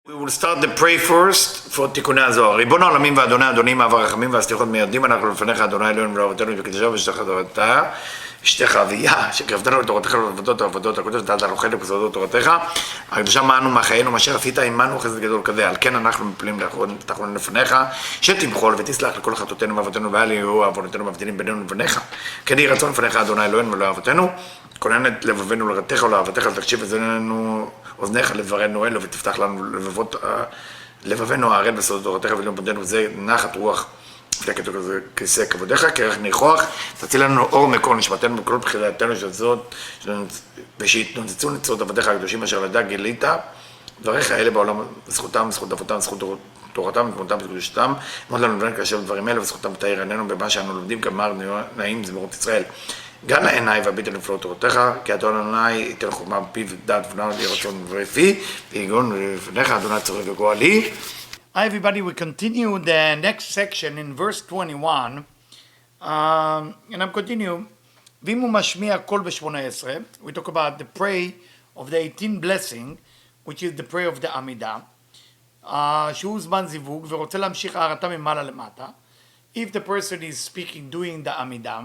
We will start the pray first for Tikkunei Zohar. ריבון העולמים ואדוני אדונים אב הרחמים והסליחות מיידים אנחנו לפניך אדוני אלוהינו ולאבותינו וקדושה ושתך תורתה אשתך אביה שקרבתנו לתורתך ולעבודות העבודות הקודש נתת לנו חלק בסודות תורתך הקדושה מענו מחיינו מה שעשית עמנו חסד גדול כזה על כן אנחנו מפלים תחתונים לפניך שתמחול ותסלח לכל חטאותינו ואבותינו ואל יהיו עוונותינו מבדילים בינינו לבניך כן יהי רצון לפניך אדוני אלוהינו ולאבותינו כונן את לבבינו לרתך ולאהבתך תקשיב אזנינו אוזניך לדברנו אלו ותפתח לנו לבבינו הערל בסודות תורתך ולמודנו וזה נחת רוח כתוב כזה כיסא כבודיך כרך ניחוח תציל לנו אור מקור נשמתנו בכל בחילתנו שזאת ושיתנוצצו נצרות עבדיך הקדושים אשר לדע גילית דבריך האלה בעולם זכותם זכות אבותם זכות תורתם ותמותם וקדושתם מאוד לנו לבן כאשר דברים אלה וזכותם תאיר עינינו במה שאנו לומדים גמר נעים זמירות ישראל גן לעיניי והביט על נפלאות תורתך, כי אדון אדוני ייתן חוכמה בפיו ודעת ונאמר לי רצון ורפי, ויגון לפניך אדוני צורך וגואלי. Hi everybody, we continue the next section in verse 21, and I'm continuing. ואם הוא משמיע קול ב-18, we talk about the prayer of the 18 blessing, which is the prayer of the עמידה, שהוא זמן זיווג ורוצה להמשיך הערתה ממעלה למטה. If the person is speaking doing the עמידה,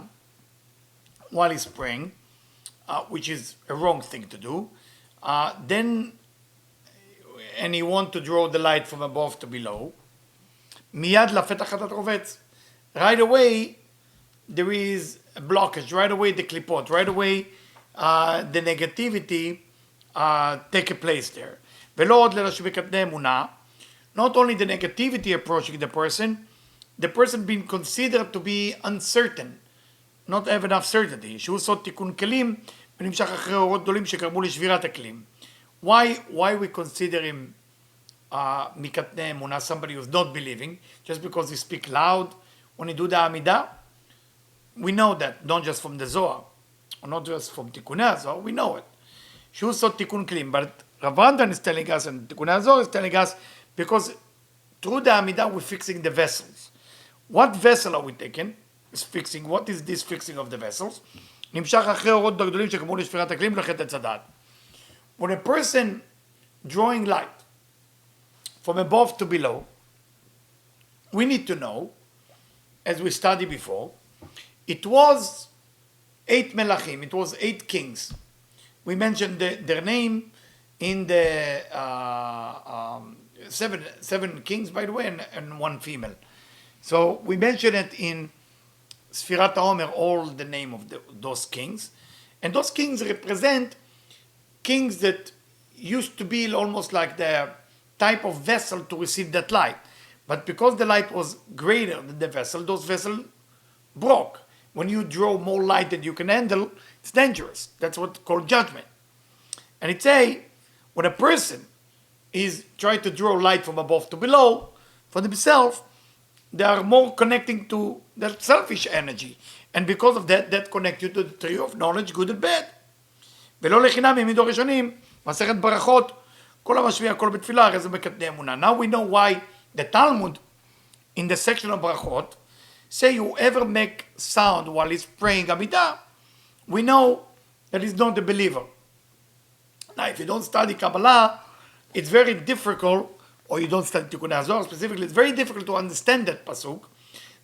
while he's praying, which is a wrong thing to do, then, and he wants to draw the light from above to below, miyad lafetach hatat rovetz. Right away, there is a blockage. Right away, the klipot. Right away, the negativity take a place there. Velo od leloshu bekatnei emunah. Not only the negativity approaching the person being considered to be uncertain, not have enough certainty. שהוא עושה תיקון כלים ונמשך אחרי אורות גדולים שקרמו לשבירת הכלים. Why we consider him מקטני אמונה, somebody who's not believing, just because he speak loud when he do the עמידה? We know that, not just from the Zohar, or not just from Tikkunei Zohar, we know it. שהוא עושה תיקון כלים, but Rav Randan is telling us, and Tikkunei Zohar is telling us, because through the עמידה we're fixing the vessels. What vessel are we taking? Is fixing. What is this fixing of the vessels? נמשך אחרי אורות גדולים שקרמו לשבירת הכלים לחטא עץ הדעת. When a person drawing light from above to below, we need to know, as we studied before, it was 8 melachim, it was 8 kings. We mentioned their name in the seven kings, by the way, and one female. So we mentioned it in Sfirat HaOmer, all the name of those kings. And those kings represent kings that used to be almost like the type of vessel to receive that light. But because the light was greater than the vessel, those vessels broke. When you draw more light than you can handle, it's dangerous. That's what's called judgment. And it say, when a person is trying to draw light from above to below, for themselves, they are more connecting to that selfish energy. And because of that, that connects you to the tree of knowledge, good and bad. ולא לחינם העמידו ראשונים, מסכת ברכות, כל המשמיע קול בתפילה, הרי זה מקטני אמונה. Now we know why the Talmud, in the section of ברכות, say whoever make sound while he's praying עמידה, we know that he's not a believer. Now if you don't study Kabbalah, it's very difficult, or you don't study Tikkunei Zohar specifically, it's very difficult to understand that pasuk,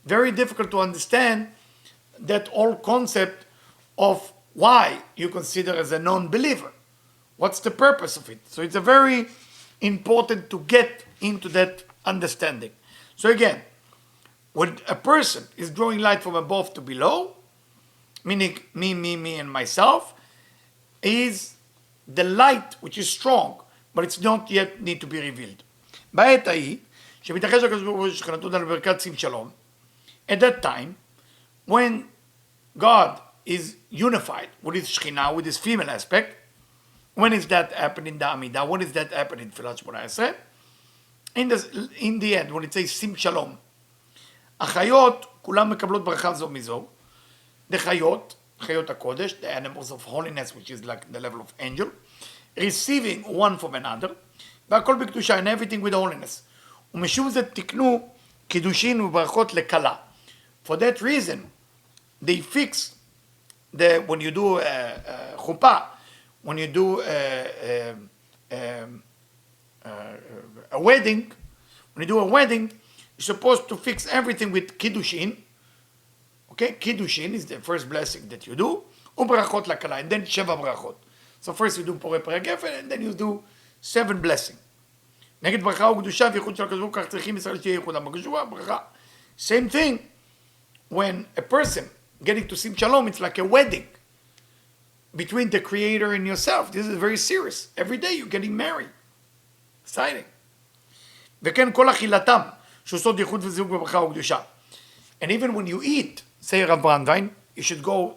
very difficult to understand that whole concept of why you consider as a non-believer. What's the purpose of it? So it's a very important to get into that understanding. So again, when a person is drawing light from above to below, meaning me and myself, is the light which is strong, but it's not yet need to be revealed. בעת ההיא, שמתרחש הקדוש ברוך הוא שכנתו לנו ברכת שים שלום, at that time, when God is unified with his Shekhinah, with his female aspect, when is that happening in the Amidah? When is that happening in Tfilat 18? In the end, when it says sim shalom, החיות, כולם מקבלות ברכה זו מזו, the חיות, חיות הקודש, the animals of holiness, which is like the level of angel, receiving one from another, והכל בקדושה, and everything with holiness. ומשום זה תקנו קידושין וברכות לכלה. For that reason, they fix when you do chuppah, when you do a wedding, when you do a wedding, you're supposed to fix everything with kiddushin. Okay, kiddushin is the first blessing that you do. Ubrachot lakala, and then sheva brachot. So first you do pore pere gefen, and then you do 7 blessings. נגד ברכה וקדושה וייחוד של הקדוש ברוך הוא, כך צריכים ישראל שתהיה ייחודם בקדושה, ברכה. Same thing, when a person getting to sim shalom, it's like a wedding between the creator and yourself. This is very serious. Every day you're getting married. Exciting. וכן כל אכילתם, שהוא סוד ייחוד וזיווג בברכה וקדושה. And even when you eat, say Rav Brandwein, you should go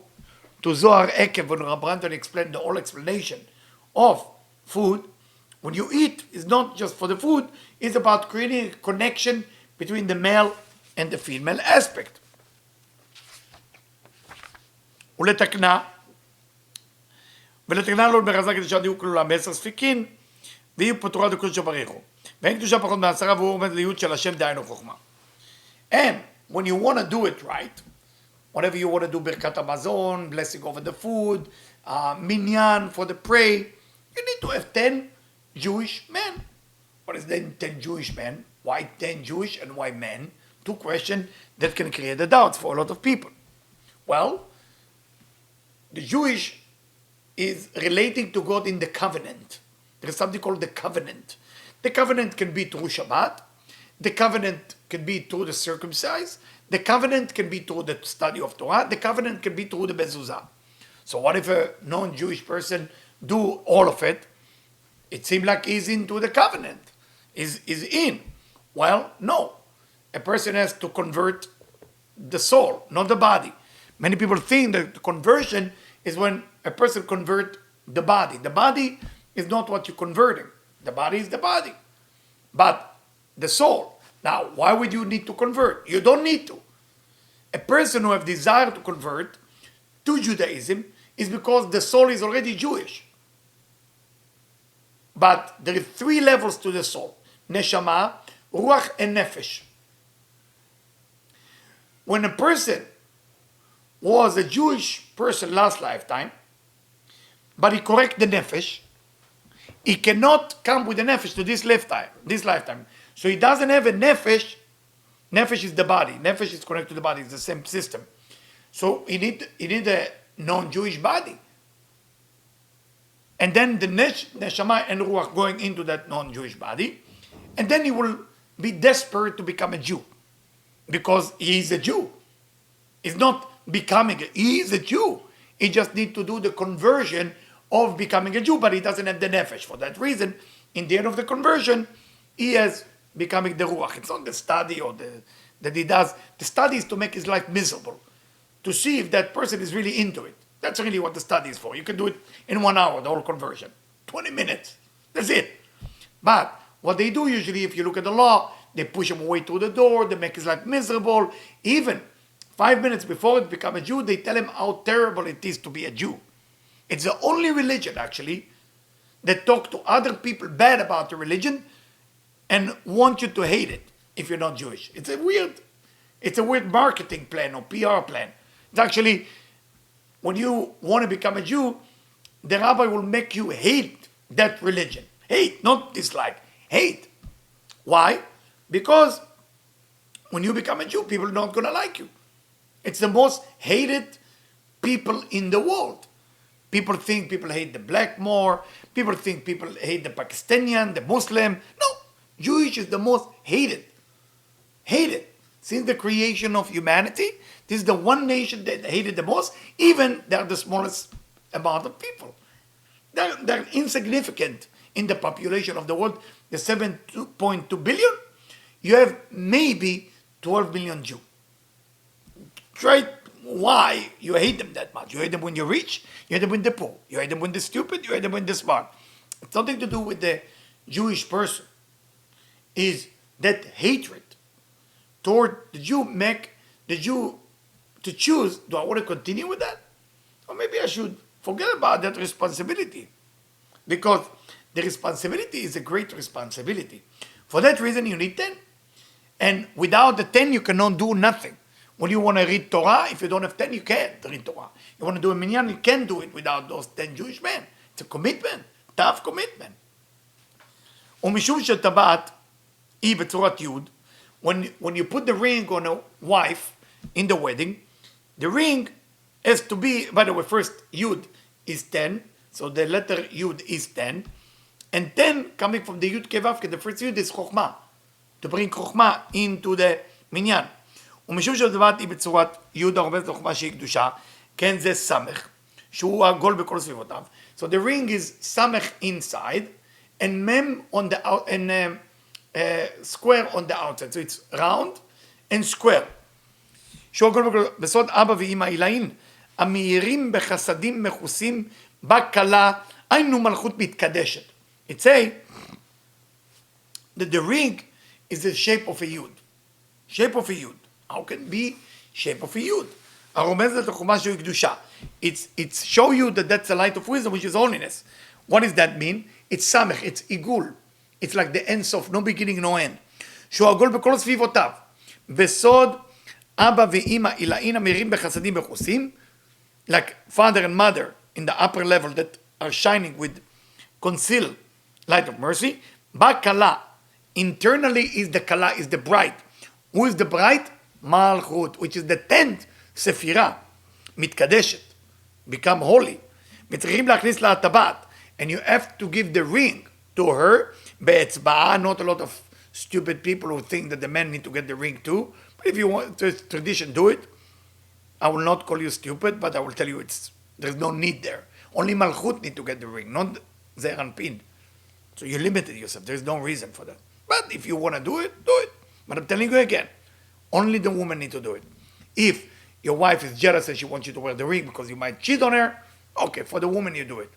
to Zohar Ekev when Rav Brandwein explained the whole explanation of food. When you eat, it's not just for the food, it's about creating a connection between the male and the female aspect. ולתקנה לו ברזה קדושה דיוק כלולה ב10 ספיקין, והיא פטורה דקדושה בריחו. ואין קדושה פחות מ10 והוא עומד להיות של השם דהיינו חוכמה. And when you want to do it right, whatever you want to do, birkat hamazon, blessing over the food, minyan for the pray, you need to have 10 Jewish men. What is then 10 Jewish men? Why 10 Jewish and why men? 2 questions that can create a doubt for a lot of people. Well, the Jewish is relating to God in the covenant. There is something called the covenant. The covenant can be through Shabbat. The covenant can be through the circumcise. The covenant can be through the study of Torah. The covenant can be through the mezuzah. So what if a non-Jewish person do all of it? It seems like he's into the covenant. Is in. Well, no. A person has to convert the soul, not the body. Many people think that conversion is when a person convert the body. The body is not what you're converting. The body is the body. But the soul. Now, why would you need to convert? You don't need to. A person who have desire to convert to Judaism is because the soul is already Jewish. But there are 3 levels to the soul. Neshama, Ruach, and Nefesh. When a person was a Jewish person last lifetime, but he correct the Nefesh, he cannot come with the Nefesh to this lifetime. So he doesn't have a Nefesh. Nefesh is the body. Nefesh is connected to the body. It's the same system. So he need a non-Jewish body. And then the Neshama and Ruach going into that non-Jewish body. And then he will be desperate to become a Jew. Because he is a Jew. He's not becoming he is a Jew. He just needs to do the conversion of becoming a Jew, but he doesn't have the Nefesh. For that reason, in the end of the conversion, he is becoming the Ruach. It's not the study or that he does. The study is to make his life miserable. To see if that person is really into it. That's really what the study is for. You can do it in 1 hour, the whole conversion. 20 minutes. That's it. But what they do usually, if you look at the law, they push him away through the door, they make his life miserable. Even 5 minutes before it become a Jew, they tell him how terrible it is to be a Jew. It's the only religion, actually, that talk to other people bad about the religion and want you to hate it if you're not Jewish. It's a weird marketing plan or PR plan. It's actually, when you want to become a Jew, the rabbi will make you hate that religion. Hate, not dislike. Hate. Why? Because when you become a Jew, people are not going to like you. It's the most hated people in the world. People think people hate the black more. People think people hate the Pakistani, the Muslim. No, Jewish is the most hated. Hated. Since the creation of humanity, this is the one nation that hated the most. Even they're the smallest amount of people. They're insignificant in the population of the world. The 7.2 billion, you have maybe 12 million Jews. Try why you hate them that much. You hate them when you're rich, you hate them when they're poor, you hate them when they're stupid, you hate them when they're smart. It's nothing to do with the Jewish person. Is that hatred toward the Jew make the Jew to choose, do I want to continue with that? Or maybe I should forget about that responsibility. Because the responsibility is a great responsibility. For that reason, you need 10. And without the 10, you cannot do nothing. When you want to read Torah, if you don't have 10, you can't read Torah. You want to do a minyan, you can't do it without those 10 Jewish men. It's a commitment, tough commitment. ומשום שטבעת I b'tzurat Yud. When you put the ring on a wife in the wedding, the ring has to be, by the way, first Yud is 10, so the letter Yud is 10, and 10 coming from the Yud Kevavke, the first Yud is Chokhmah, to bring Chokhmah into the minyan. ומשום שהדבר היא בצורת יוד הרובצת לחוכמה שהיא קדושה, כן זה סמך, שהוא עגול בכל סביבותיו. So the ring is סמך inside, and mem on the out, and square on the outside. So it's round and square. שהוא עגול בכל, בסוד אבא ואמא עילאין, המאירים בחסדים מכוסים בקלה, היינו מלכות מתקדשת. It say that the ring is the shape of a yud. Shape of a yud. How can it be shape of a yud? הרומזת לחוכמה שהיא קדושה. It's show you that that's the light of wisdom, which is holiness. What does that mean? It's samech, it's igul. It's like the end of no beginning, no end. שהוא עגול בכל סביבותיו. בסוד אבא ואמא עילאין המאירים בחסדים מכוסים, like father and mother in the upper level that are shining with concealed light of mercy. Bakala, internally is the kala, is the bright. Who is the bright? Malchut, which is the 10th Sephirah, מתקדשת, become holy. וצריכים להכניס לה הטבעת, and you have to give the ring to her, בהצבעה, not a lot of stupid people who think that the men need to get the ring too, but if you want, there's tradition, do it. I will not call you stupid, but I will tell you there's no need there. Only Malchut need to get the ring, not Zeir Anpin. So you limited yourself, there's no reason for that. But if you want to do it, do it. But I'm telling you again, only the woman need to do it. If your wife is jealous and she wants you to wear the ring because you might cheat on her, okay, for the woman you do it.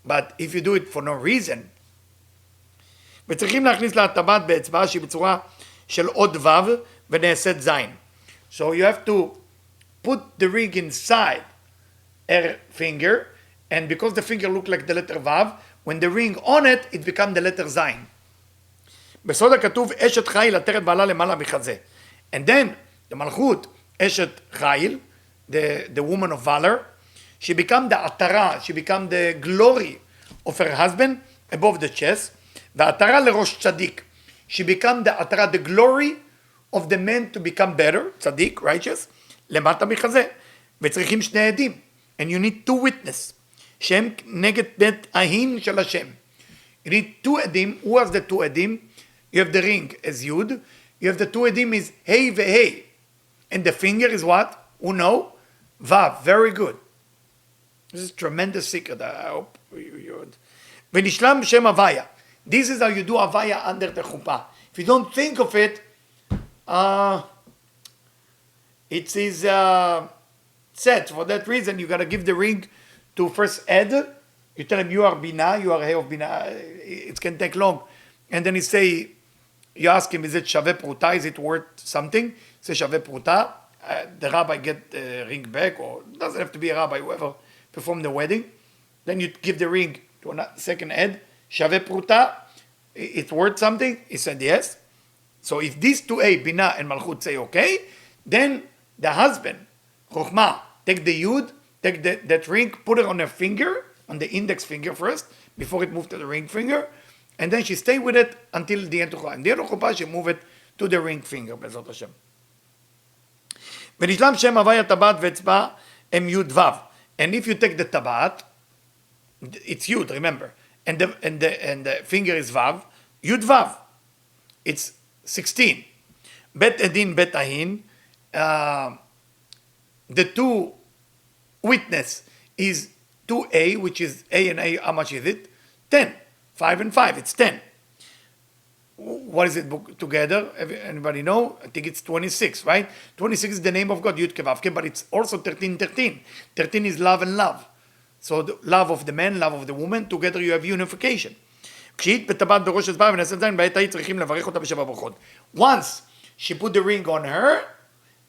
But if you do it for no reason, וצריכים להכניס לה הטבעת באצבעה שהיא בצורה של עוד וו ונעשית זין. So you have to put the ring inside her finger, and because the finger look like the letter vav, when the ring on it, it becomes the letter zayin. בסוד הכתוב אשת חיל עטרת בעלה למעלה מחזה. And then the malchut, אשת חיל, the woman of valor, she become the atara, she become the glory of her husband above the chest. והעטרה לראש צדיק. She become the atara, the glory of the man to become better, צדיק, righteous, למטה מחזה. וצריכים שני עדים. And you need two witness. שהם נגד בית ההין של השם. You need two עדים. Who has the two עדים? You have the ring as Yud. You have the two עדים is Hey veHey. And the finger is what? Who know? Vav. Very good. This is a tremendous secret. I hope you would. ונשלם בשם הוויה. This is how you do Havaya under the chuppah. If you don't think of it, it is set. For that reason, you got to give the ring to first Ed. You tell him you are Bina, you are Hey of Bina. It can take long. And then you ask him, is it Shaveh Pruta? Is it worth something? Say Shaveh Pruta. The rabbi get the ring back, or it doesn't have to be a rabbi, whoever performed the wedding. Then you give the ring to a second Ed. Shaveh Pruta, it's worth something? He said yes. So if these two A, Bina and Malchut say okay, then the husband, Chokhmah, take the Yud, take that ring, put it on her finger, on the index finger first, before it moves to the ring finger, and then she stay with it until the end of Chuppah. And the end of Chuppah, she move it to the ring finger, Bezrat Hashem. ונשלם שם הוויה טבעת ואצבע הם י' ו'. And if you take the טבעת, it's Yud, remember, and the finger is Vav, Yud Vav. It's 16. Bet Edin, Bet Ahin. The two witness is 2A, which is A and A, how much is it? 10. 5 and 5, it's 10. What is it together? Anybody know? I think it's 26, right? 26 is the name of God, Yud Kevavke, but it's also 13, 13. 13 is love and love. So the love of the man, love of the woman, together you have unification. Once she put the ring on her,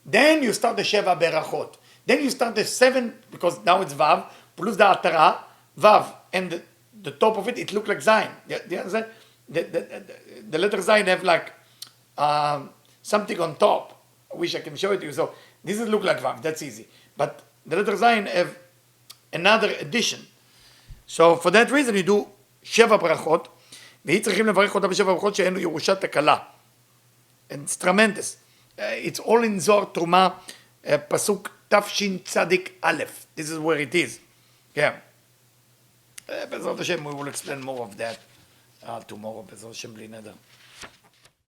then you start the Sheva Berachot. Then you start the 7, because now it's Vav, plus the Atara, Vav, and the top of it, it looks like Zayin. You understand? The letter Zayin have like something on top. I wish I can show it to you. So this is look like Vav, that's easy. But the letter Zayin have another addition. So for that reason you do Sheva Brachot, והיא צריכים לברך אותה בשבע ברכות שאין לו ירושת הכלה. And it's tremendous. It's all in זוהר תרומה, פסוק תשצ"א. This is where it is. כן. בעזרת השם, we will explain more of that tomorrow, בעזרת השם בלי נדר.